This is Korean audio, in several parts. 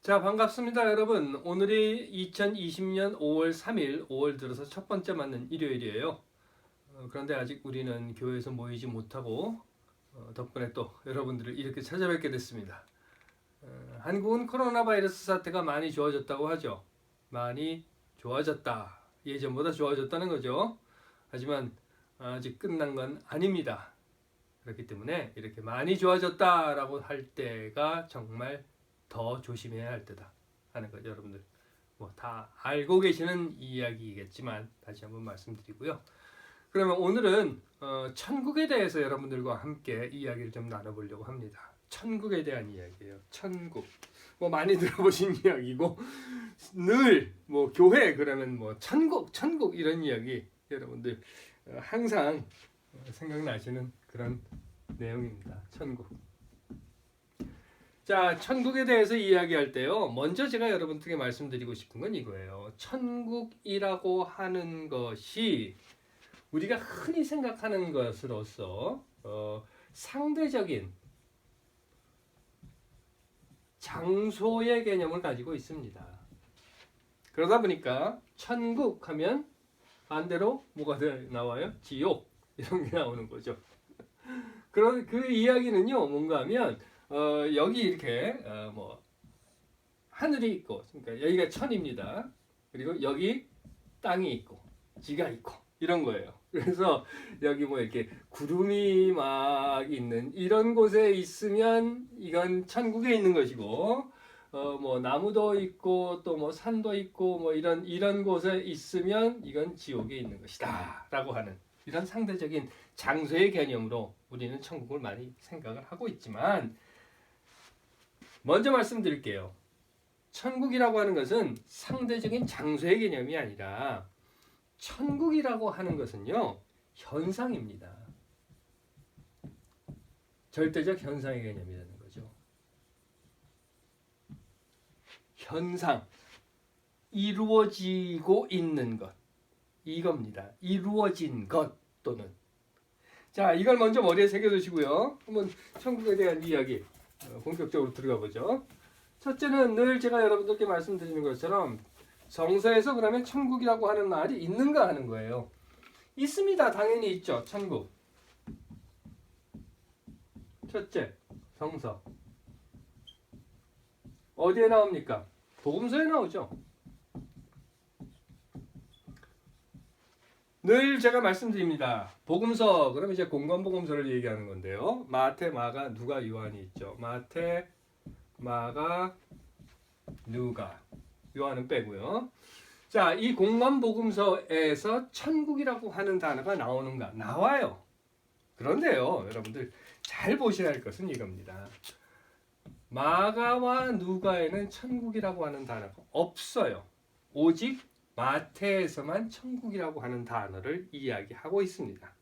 자, 반갑습니다, 여러분. 오늘이 2020년 5월 3일, 5월 들어서 첫 번째 맞는 일요일이에요. 그런데 아직 우리는 교회에서 모이지 못하고 덕분에 또 여러분들을 이렇게 찾아뵙게 됐습니다. 한국은 코로나 바이러스 사태가 많이 좋아졌다고 하죠. 많이 좋아졌다. 예전보다 좋아졌다는 거죠. 하지만 아직 끝난 건 아닙니다. 그렇기 때문에 이렇게 많이 좋아졌다라고 할 때가 정말 더 조심해야 할 때다 하는 거죠. 여러분들 뭐 다 알고 계시는 이야기겠지만 다시 한번 말씀드리고요. 그러면 오늘은 천국에 대해서 여러분들과 함께 이야기를 좀 나눠보려고 합니다. 천국에 대한 이야기예요. 천국 뭐 많이 들어보신 이야기고 늘 뭐 교회 그러면 뭐 천국 이런 이야기 여러분들 항상 생각나시는 그런 내용입니다. 천국. 자, 천국에 대해서 이야기할 때요. 먼저 제가 여러분들께 말씀드리고 싶은 건 이거예요. 천국이라고 하는 것이 우리가 흔히 생각하는 것으로서 상대적인 장소의 개념을 가지고 있습니다. 그러다 보니까 천국 하면 반대로 뭐가 나와요? 지옥 이런 게 나오는 거죠. 그런 그 이야기는요. 뭔가 하면 여기 이렇게 뭐 하늘이 있고, 그러니까 여기가 천입니다. 그리고 여기 땅이 있고, 지가 있고 이런 거예요. 그래서 여기 뭐 이렇게 구름이 막 있는 이런 곳에 있으면 이건 천국에 있는 것이고, 뭐 나무도 있고 또 뭐 산도 있고 뭐 이런 곳에 있으면 이건 지옥에 있는 것이다라고 하는 이런 상대적인 장소의 개념으로 우리는 천국을 많이 생각을 하고 있지만. 먼저 말씀드릴게요. 천국이라고 하는 것은 상대적인 장소의 개념이 아니라 천국이라고 하는 것은요, 현상입니다. 절대적 현상의 개념이라는 거죠. 현상, 이루어지고 있는 것, 이겁니다. 이루어진 것 또는. 자, 이걸 먼저 머리에 새겨두시고요. 한번 천국에 대한 이야기 본격적으로 들어가 보죠. 첫째는 늘 제가 여러분들께 말씀드리는 것처럼 성서에서 그러면 천국이라고 하는 말이 있는가 하는 거예요. 있습니다. 당연히 있죠. 천국. 첫째, 성서. 어디에 나옵니까? 복음서에 나오죠. 늘 제가 말씀드립니다. 복음서, 그러면 이제 공관복음서를 얘기하는 건데요. 마태, 마가, 누가, 요한이 있죠. 마태, 마가, 누가, 요한은 빼고요. 자, 이 공관복음서에서 천국이라고 하는 단어가 나오는가? 나와요. 그런데요, 여러분들 잘 보셔야 할 것은 이겁니다. 마가와 누가에는 천국이라고 하는 단어가 없어요. 오직 마태에서만 천국이라고 하는 단어를 이야기하고 있습니다.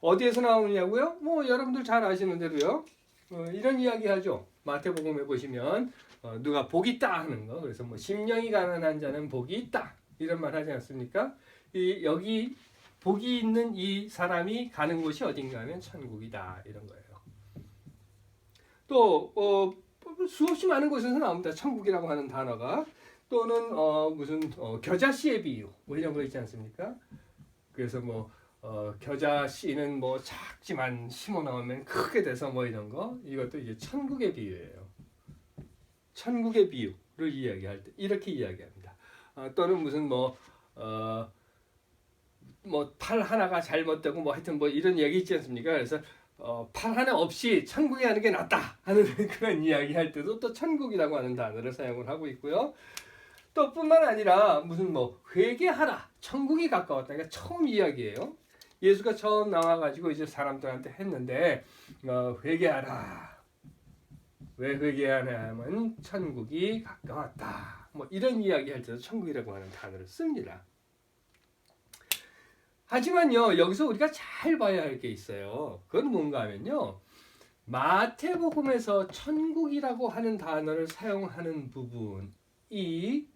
어디에서 나오느냐고요? 뭐 여러분들 잘 아시는 대로요. 이런 이야기 하죠. 마태복음에 보시면 누가 복이 있다 하는 거. 그래서 뭐 심령이 가난한 자는 복이 있다. 이런 말 하지 않습니까? 여기 복이 있는 이 사람이 가는 곳이 어딘가 하면 천국이다. 이런 거예요. 또 수없이 많은 곳에서 나옵니다. 천국이라고 하는 단어가. 또는 무슨 겨자씨의 비유 뭐 이런 거 있지 않습니까? 그래서 뭐 겨자씨는 뭐 작지만 심어 놓으면 크게 돼서 뭐 이런 거, 이것도 이제 천국의 비유예요. 천국의 비유를 이야기할 때 이렇게 이야기합니다. 또는 무슨 뭐 팔 하나가 잘못되고 뭐 하여튼 뭐 이런 얘기 있지 않습니까? 그래서 팔 하나 없이 천국에 가는 게 낫다 하는 그런 이야기 할 때도 또 천국이라고 하는 단어를 사용을 하고 있고요. 또 뿐만 아니라 무슨 뭐 회개하라, 천국이 가까웠다. 그러니까 처음 이야기예요. 예수가 처음 나와가지고 이제 사람들한테 했는데 회개하라. 왜 회개하냐면 천국이 가까웠다. 뭐 이런 이야기 할 때도 천국이라고 하는 단어를 씁니다. 하지만요, 여기서 우리가 잘 봐야 할 게 있어요. 그건 뭔가 하면요, 마태복음에서 천국이라고 하는 단어를 사용하는 부분이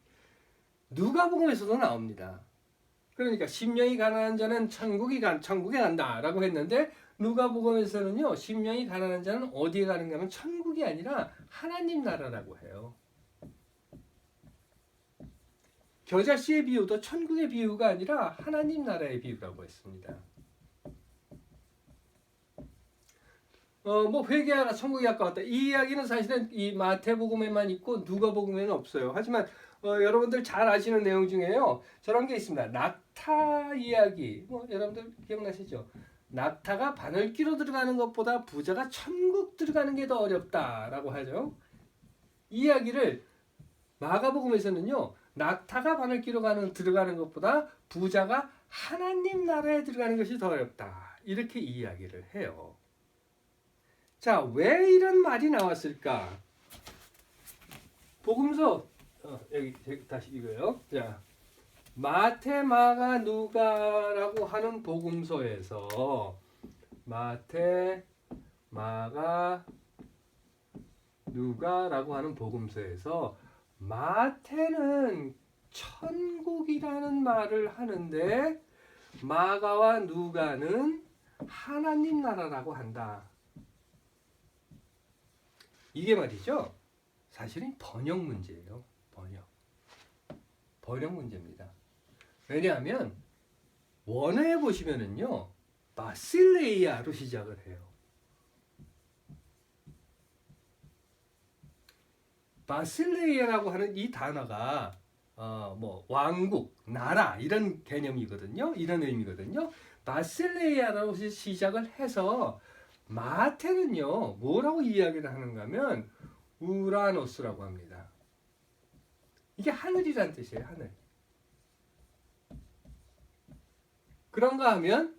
누가복음에서도 나옵니다. 그러니까 심령이 가난한 자는 천국에 간다라고 했는데 누가복음에서는요, 심령이 가난한 자는 어디에 가는가 하면 천국이 아니라 하나님 나라라고 해요. 겨자씨의 비유도 천국의 비유가 아니라 하나님 나라의 비유라고 했습니다. 뭐 회개하라 천국이 가까웠다. 이 이야기는 사실은 이 마태복음에만 있고 누가복음에는 없어요. 하지만 여러분들 잘 아시는 내용 중에요. 저런 게 있습니다. 낙타 이야기. 여러분들 기억나시죠? 낙타가 바늘귀로 들어가는 것보다 부자가 천국 들어가는 게 더 어렵다라고 하죠. 이 이야기를 마가복음에서는요. 낙타가 바늘귀로 들어가는 것보다 부자가 하나님 나라에 들어가는 것이 더 어렵다. 이렇게 이야기를 해요. 자, 왜 이런 말이 나왔을까? 복음서 여기 다시 이거요. 자, 마태, 마가, 누가라고 하는 복음서에서 마태, 마가, 누가라고 하는 복음서에서 마태는 천국이라는 말을 하는데 마가와 누가는 하나님 나라라고 한다. 이게 말이죠. 사실은 번역 문제예요. 번역 문제입니다. 왜냐하면 원어에 보시면은요. 바실레이아로 시작을 해요. 바실레이아라고 하는 이 단어가 뭐 왕국, 나라 이런 개념이거든요. 이런 의미거든요. 바실레이아라고 시작을 해서 마태는요. 뭐라고 이야기를 하는가 하면 우라노스라고 합니다. 이게 하늘이란 뜻이에요. 하늘. 그런가 하면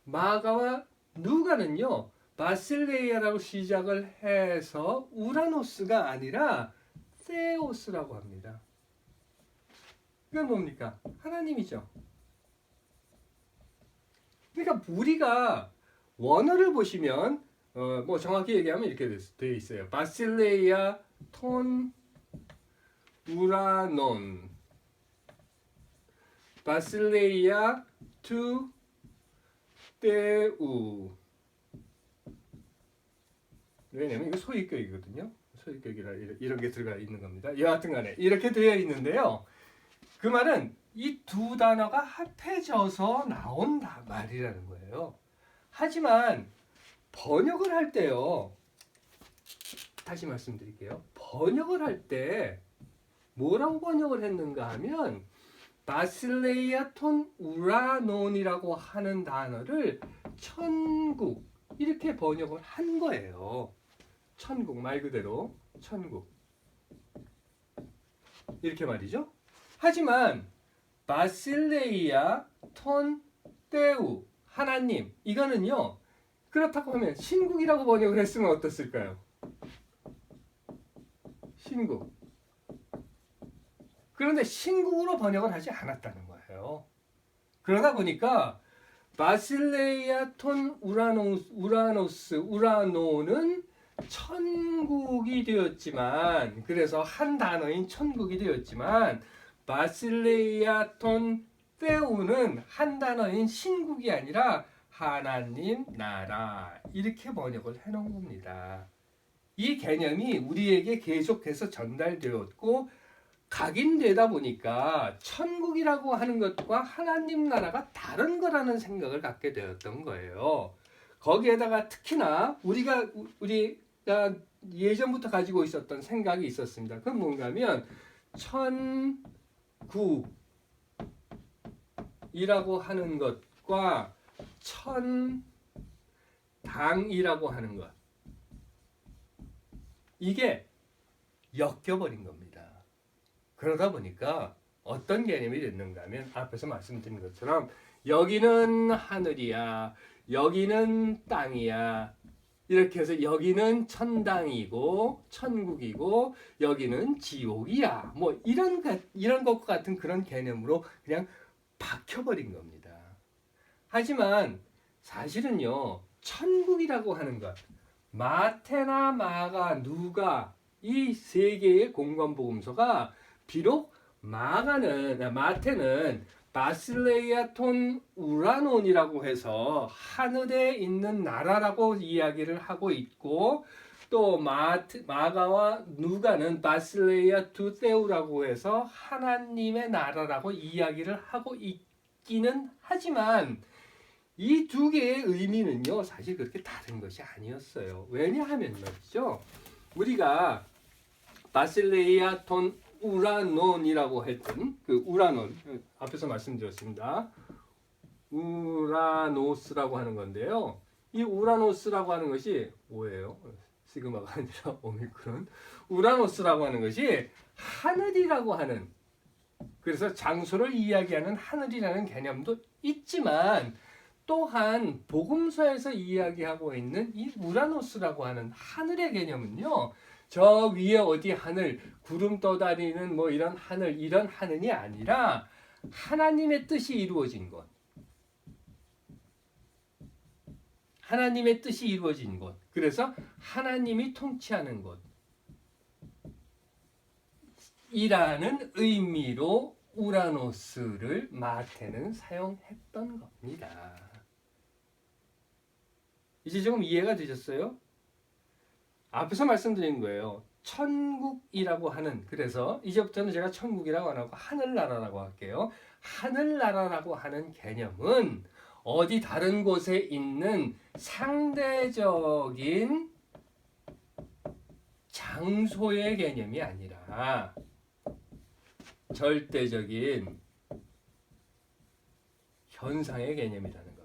마가와 누가는요. 바실레이아라고 시작을 해서 우라노스가 아니라 세오스라고 합니다. 이건 뭡니까? 하나님이죠. 그러니까 우리가 원어를 보시면 뭐 정확히 얘기하면 이렇게 되어 있어요. 바실레이아 톤 우라논 바실레이아 투 테우. 왜냐면 이거 소위격이거든요. 소위격이라 이런 게 들어가 있는 겁니다. 여하튼간에 이렇게 되어 있는데요. 그 말은 이 두 단어가 합해져서 나온 말이라는 거예요. 하지만 번역을 할 때요. 다시 말씀드릴게요. 번역을 할 때 뭐라고 번역을 했는가 하면 바실레이아 톤 우라논이라고 하는 단어를 천국 이렇게 번역을 한 거예요. 천국 말 그대로 천국 이렇게 말이죠. 하지만 바실레이아 톤 테우 하나님 이거는요. 그렇다고 하면 신국이라고 번역을 했으면 어떻을까요? 신국. 그런데 신국으로 번역을 하지 않았다는 거예요. 그러다 보니까 바실레이아 톤 우라노는 천국이 되었지만 그래서 한 단어인 천국이 되었지만 바실레이아 톤 테우는 한 단어인 신국이 아니라 하나님 나라 이렇게 번역을 해놓은 겁니다. 이 개념이 우리에게 계속해서 전달되었고 각인되다 보니까 천국이라고 하는 것과 하나님 나라가 다른 거라는 생각을 갖게 되었던 거예요. 거기에다가 특히나 우리가 예전부터 가지고 있었던 생각이 있었습니다. 그건 뭔가 하면 천국이라고 하는 것과 천당이라고 하는 것 이게 엮여버린 겁니다. 그러다 보니까 어떤 개념이 됐는가 하면 앞에서 말씀드린 것처럼 여기는 하늘이야 여기는 땅이야 이렇게 해서 여기는 천당이고 천국이고 여기는 지옥이야 뭐 이런 것과 같은 그런 개념으로 그냥 박혀버린 겁니다. 하지만 사실은요 천국이라고 하는 것 마태나 마가 누가 이 세 개의 공관복음서가 비록 마태는 바실레이아 톤 우라논이라고 해서 하늘에 있는 나라라고 이야기를 하고 있고 또 마가와 누가는 바실레이아 두 세우라고 해서 하나님의 나라라고 이야기를 하고 있기는 하지만 이 두 개의 의미는요 사실 그렇게 다른 것이 아니었어요. 왜냐하면 말이죠, 우리가 바실레이아 톤 우라논이라고 했던 그 우라논, 앞에서 말씀드렸습니다. 우라노스라고 하는 건데요. 이 우라노스라고 하는 것이 뭐예요? 시그마가 아니라 오미크론. 우라노스라고 하는 것이 하늘이라고 하는, 그래서 장소를 이야기하는 하늘이라는 개념도 있지만 또한 복음서에서 이야기하고 있는 이 우라노스라고 하는 하늘의 개념은요, 저 위에 어디 하늘, 구름 떠다니는 뭐 이런 하늘, 이런 하늘이 아니라 하나님의 뜻이 이루어진 것, 하나님의 뜻이 이루어진 것, 그래서 하나님이 통치하는 것 이라는 의미로 우라노스를 마태는 사용했던 겁니다. 이제 조금 이해가 되셨어요? 앞에서 말씀드린 거예요. 천국이라고 하는, 그래서 이제부터는 제가 천국이라고 안 하고 하늘나라라고 할게요. 하늘나라라고 하는 개념은 어디 다른 곳에 있는 상대적인 장소의 개념이 아니라 절대적인 현상의 개념이라는 겁니다.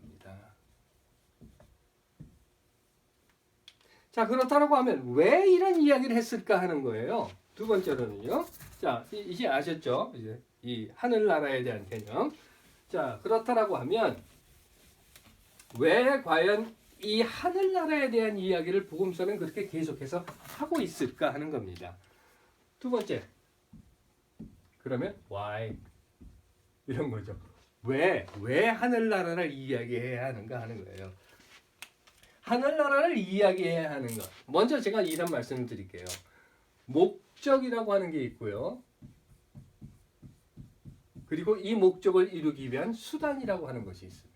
자, 그렇다고 하면 왜 이런 이야기를 했을까 하는 거예요. 두 번째로는요. 자, 이제 아셨죠? 이제 이 하늘나라에 대한 개념. 자, 그렇다고 하면 왜 과연 이 하늘나라에 대한 이야기를 복음서는 그렇게 계속해서 하고 있을까 하는 겁니다. 두 번째, 그러면 why 이런 거죠. 왜 하늘나라를 이야기해야 하는가 하는 거예요. 하늘나라를 이야기해야 하는 것, 먼저 제가 이런 말씀을 드릴게요. 목적이라고 하는 게 있고요. 그리고 이 목적을 이루기 위한 수단이라고 하는 것이 있습니다.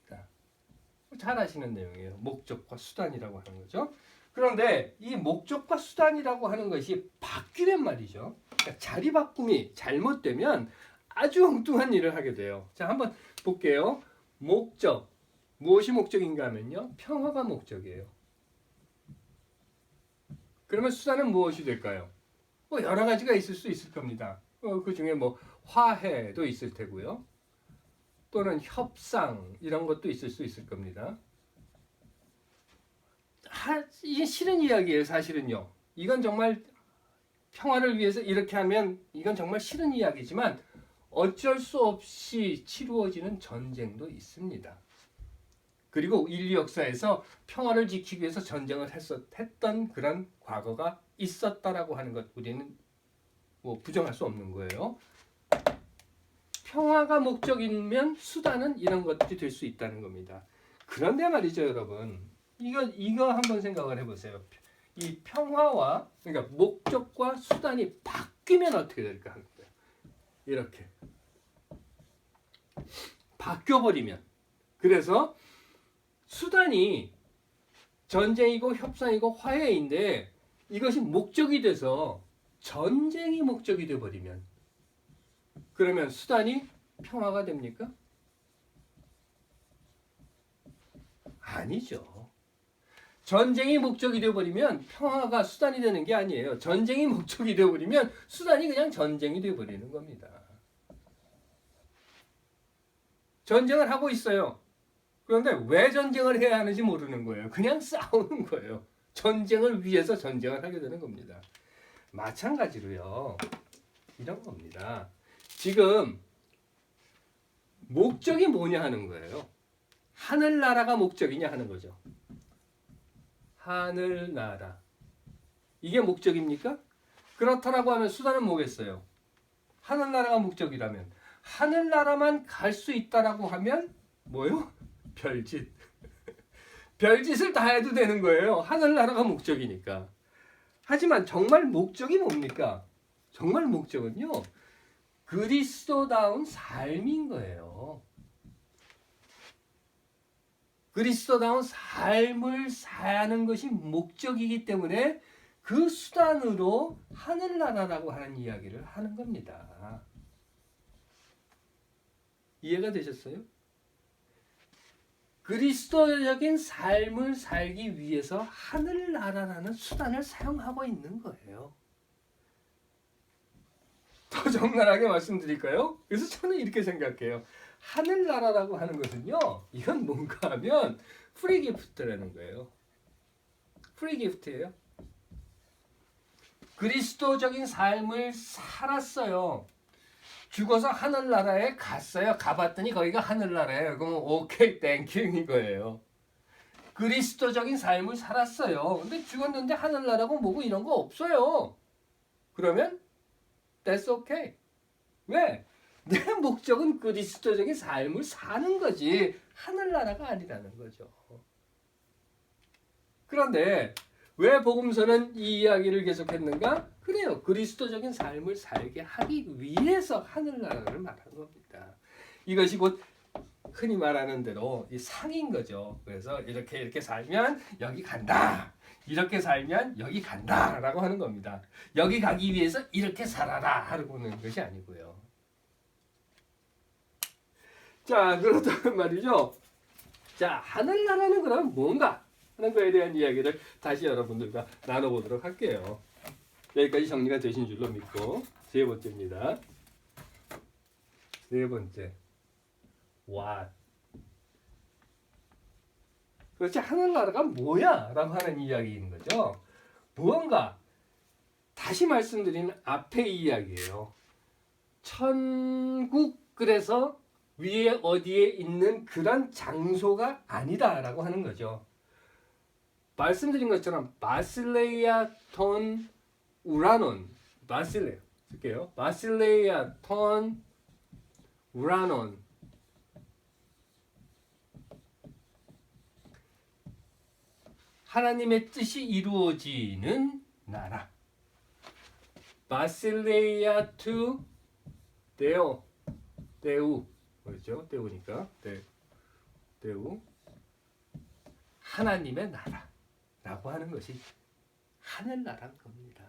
잘 아시는 내용이에요. 목적과 수단이라고 하는 거죠. 그런데 이 목적과 수단이라고 하는 것이 바뀌면 말이죠. 그러니까 자리 바꿈이 잘못되면 아주 엉뚱한 일을 하게 돼요. 자, 한번 볼게요. 목적. 무엇이 목적인가 하면요. 평화가 목적이에요. 그러면 수단은 무엇이 될까요? 뭐 여러 가지가 있을 수 있을 겁니다. 그 중에 뭐 화해도 있을 테고요. 또는 협상 이런 것도 있을 수 있을 겁니다. 이게 싫은 이야기예요, 사실은요. 이건 정말 평화를 위해서 이렇게 하면 이건 정말 싫은 이야기지만 어쩔 수 없이 치루어지는 전쟁도 있습니다. 그리고 인류 역사에서 평화를 지키기 위해서 전쟁을 했던 그런 과거가 있었다라고 하는 것 우리는 뭐 부정할 수 없는 거예요. 평화가 목적이면 수단은 이런 것들이 될 수 있다는 겁니다. 그런데 말이죠, 여러분. 이거 한번 생각을 해보세요. 이 평화와, 그러니까 목적과 수단이 바뀌면 어떻게 될까 하는 거예요. 이렇게. 바뀌어버리면. 그래서 수단이 전쟁이고 협상이고 화해인데 이것이 목적이 돼서 전쟁이 목적이 돼버리면 그러면 수단이 평화가 됩니까? 아니죠. 전쟁이 목적이 되어버리면 평화가 수단이 되는 게 아니에요. 전쟁이 목적이 되어버리면 수단이 그냥 전쟁이 되어버리는 겁니다. 전쟁을 하고 있어요. 그런데 왜 전쟁을 해야 하는지 모르는 거예요. 그냥 싸우는 거예요. 전쟁을 위해서 전쟁을 하게 되는 겁니다. 마찬가지로요. 이런 겁니다. 지금 목적이 뭐냐 하는 거예요. 하늘나라가 목적이냐 하는 거죠. 하늘나라. 이게 목적입니까? 그렇다라고 하면 수단은 뭐겠어요? 하늘나라가 목적이라면 하늘나라만 갈 수 있다라고 하면 뭐요? 별짓. 별짓을 다 해도 되는 거예요. 하늘나라가 목적이니까. 하지만 정말 목적이 뭡니까? 정말 목적은요. 그리스도다운 삶인 거예요. 그리스도다운 삶을 사는 것이 목적이기 때문에 그 수단으로 하늘나라라고 하는 이야기를 하는 겁니다. 이해가 되셨어요? 그리스도적인 삶을 살기 위해서 하늘나라라는 수단을 사용하고 있는 거예요. 더 적나라하게 말씀드릴까요? 그래서 저는 이렇게 생각해요. 하늘나라라고 하는 것은요, 이건 뭔가 하면 프리기프트라는 거예요. 프리기프트예요. 그리스도적인 삶을 살았어요. 죽어서 하늘나라에 갔어요. 가봤더니 거기가 하늘나라예요. 그러면 오케이 땡큐인 거예요. 그리스도적인 삶을 살았어요. 근데 죽었는데 하늘나라고 뭐고 이런 거 없어요. 그러면 that's okay. 왜? 내 목적은 그리스도적인 삶을 사는 거지 하늘나라가 아니라는 거죠. 그런데 왜 복음서는 이 이야기를 계속했는가? 그래요. 그리스도적인 삶을 살게 하기 위해서 하늘나라를 말하는 겁니다. 이것이 곧 흔히 말하는 대로 이 상인 거죠. 그래서 이렇게 살면 여기 간다. 이렇게 살면 여기 간다라고 하는 겁니다. 여기 가기 위해서 이렇게 살아라 하는 것이 아니고요. 자, 그렇다면 말이죠. 자, 하늘나라는 그럼 뭔가 하는 거에 대한 이야기를 다시 여러분들과 나눠보도록 할게요. 여기까지 정리가 되신 줄로 믿고 세 번째입니다. 세 번째, what? 그렇지, 하늘나라가 뭐야? 라고 하는 이야기인 거죠. 무언가, 다시 말씀드리는 앞의 이야기예요. 천국, 그래서 위에 어디에 있는 그런 장소가 아니다라고 하는 거죠. 말씀드린 것처럼 바실레이아 톤 우라논, 바실레 쓸게요. 바실레이아 톤 우라논, 하나님의 뜻이 이루어지는 나라. 바실레이아 투 데오, 데우, 그렇죠? 데우니까 데우, 하나님의 나라라고 하는 것이 하늘나라인 겁니다.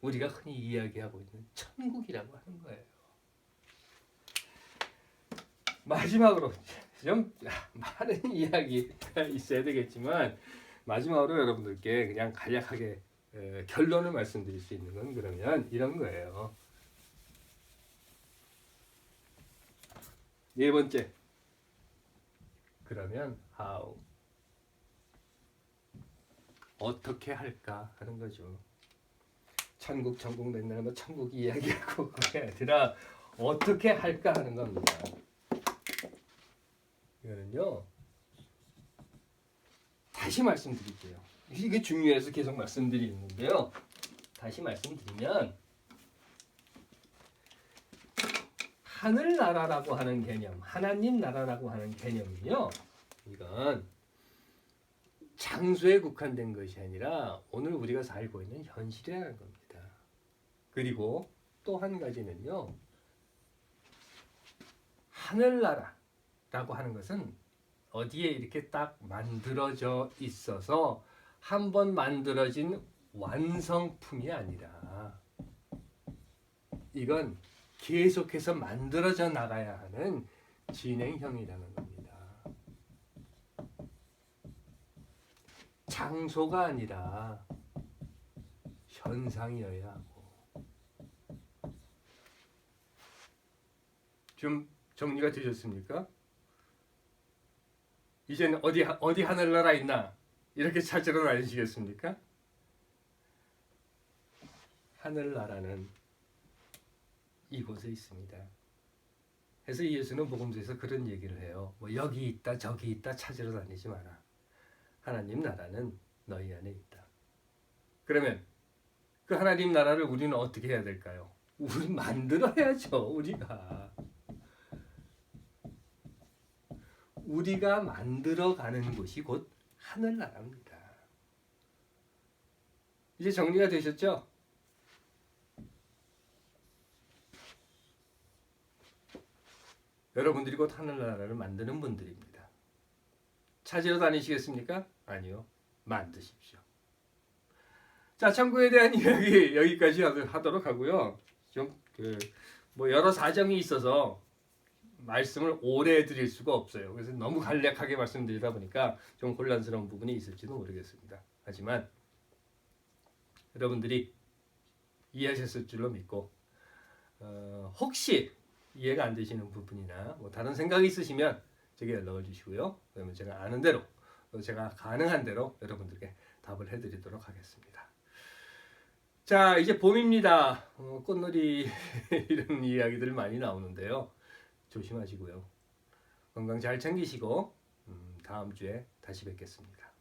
우리가 흔히 이야기하고 있는 천국이라고 하는 거예요. 마지막으로 좀 많은 이야기가 있어야 되겠지만 마지막으로 여러분들께 그냥 간략하게 결론을 말씀드릴 수 있는 건 그러면 이런 거예요. 네 번째, 그러면 how, 어떻게 할까 하는 거죠. 천국 맨날 뭐 천국 이야기하고 그게 아니라 어떻게 할까 하는 겁니다. 이거는요, 다시 말씀드릴게요. 이게 중요해서 계속 말씀드리는데요. 다시 말씀드리면 하늘나라라고 하는 개념, 하나님 나라라고 하는 개념은요, 이건 장소에 국한된 것이 아니라 오늘 우리가 살고 있는 현실이라는 겁니다. 그리고 또 한 가지는요, 하늘나라라고 하는 것은 어디에 이렇게 딱 만들어져 있어서 한번 만들어진 완성품이 아니라 이건 계속해서 만들어져 나가야 하는 진행형이라는 겁니다. 장소가 아니라 현상이어야 하고. 좀 정리가 되셨습니까? 이제는 어디 하늘나라 있나 이렇게 찾으러 다니시겠습니까? 하늘나라는 이곳에 있습니다. 그래서 예수는 복음서에서 그런 얘기를 해요. 뭐 여기 있다 저기 있다 찾으러 다니지 마라. 하나님 나라는 너희 안에 있다. 그러면 그 하나님 나라를 우리는 어떻게 해야 될까요? 우리 만들어야죠. 우리가 만들어가는 곳이 곧 하늘나라입니다. 이제 정리가 되셨죠? 여러분들이 곧 하늘나라를 만드는 분들입니다. 찾으러 다니시겠습니까? 아니요. 만드십시오. 자, 창고에 대한 이야기 여기까지 하도록 하고요. 좀 뭐 여러 사정이 있어서 말씀을 오래 드릴 수가 없어요. 그래서 너무 간략하게 말씀드리다 보니까 좀 혼란스러운 부분이 있을지도 모르겠습니다. 하지만 여러분들이 이해하셨을 줄로 믿고 혹시 이해가 안 되시는 부분이나 뭐 다른 생각이 있으시면 제게 연락을 주시고요. 그러면 제가 아는 대로 제가 가능한 대로 여러분들께 답을 해드리도록 하겠습니다. 자, 이제 봄입니다. 꽃놀이 이런 이야기들 많이 나오는데요. 조심하시고요. 건강 잘 챙기시고 다음 주에 다시 뵙겠습니다.